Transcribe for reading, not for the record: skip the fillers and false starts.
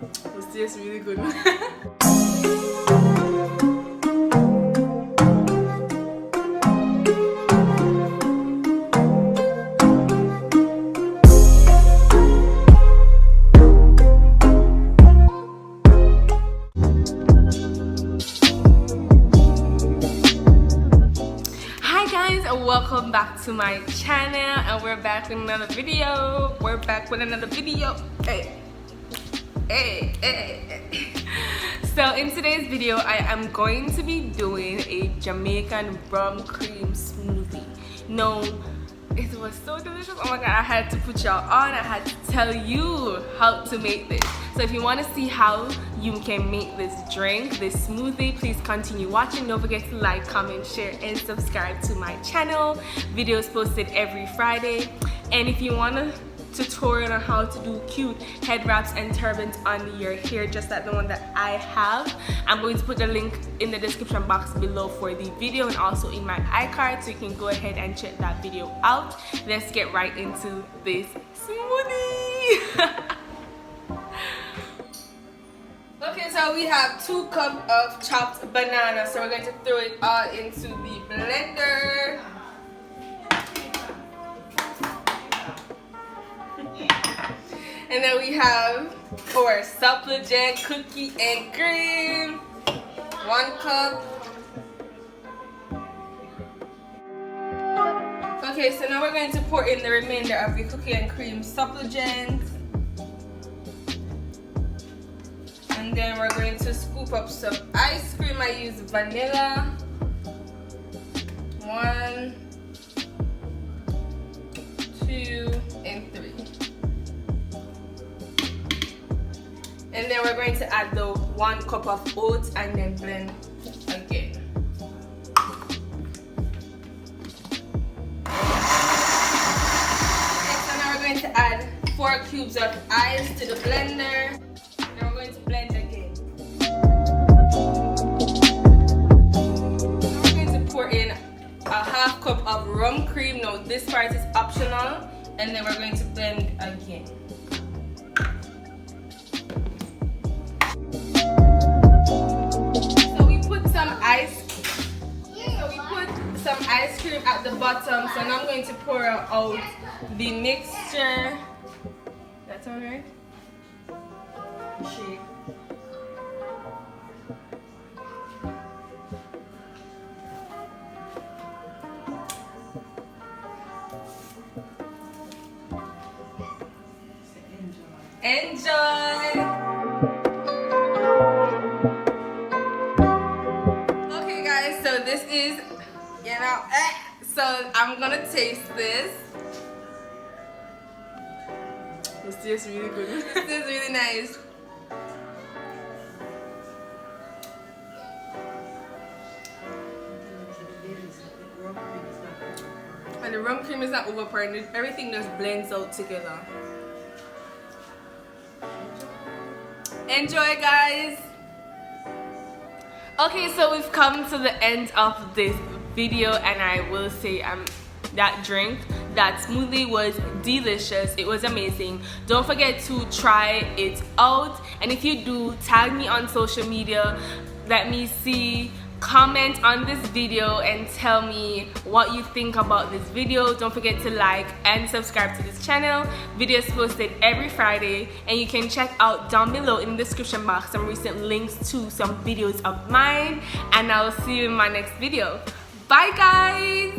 It tastes really good. Welcome back to my channel, and we're back with another video. Hey. So in today's video, I am going to be doing a Jamaican rum cream smoothie. No, it was so delicious. Oh my god, I had to put y'all on. I had to tell you how to make this. So if you want to see how you can make this drink, this smoothie, please continue watching. Don't forget to like, comment, share, and subscribe to my channel. Videos posted every Friday. And if you want a tutorial on how to do cute head wraps and turbans on your hair, just like the one that I have, I'm going to put the link in the description box below for the video and also in my iCard, so you can go ahead and check that video out. Let's get right into this smoothie. Okay, so we have 2 cups of chopped banana, so we're going to throw it all into the blender. And then we have our supligen cookie and cream, 1 cup. Okay, so now we're going to pour in the remainder of the cookie and cream supligen. And then we're going to scoop up some ice cream. I use vanilla. 1, 2, and 3. And then we're going to add the 1 cup of oats and then blend again. Okay, so now we're going to add 4 cubes of ice to the blender. Now we're going to blend again. Now we're going to pour in a 1/2 cup of rum cream. Now this part is optional. And then we're going to blend again. Some ice cream at the bottom, so now I'm going to pour out the mixture. That's all right. Shake. Enjoy. Okay, guys, so this is. So I'm gonna taste this. It tastes really good. It tastes really nice. And the rum cream is not overpowering. Everything just blends out together. Enjoy, guys. Okay, so we've come to the end of this video, and I will say that drink, that smoothie was delicious. It was amazing. Don't forget to try it out, and if you do, tag me on social media. Let me see. Comment on this video and tell me what you think about this video. Don't forget to like and subscribe to this channel. Videos posted every Friday, and you can check out down below in the description box some recent links to some videos of mine, and I'll see you in my next video. Bye, guys.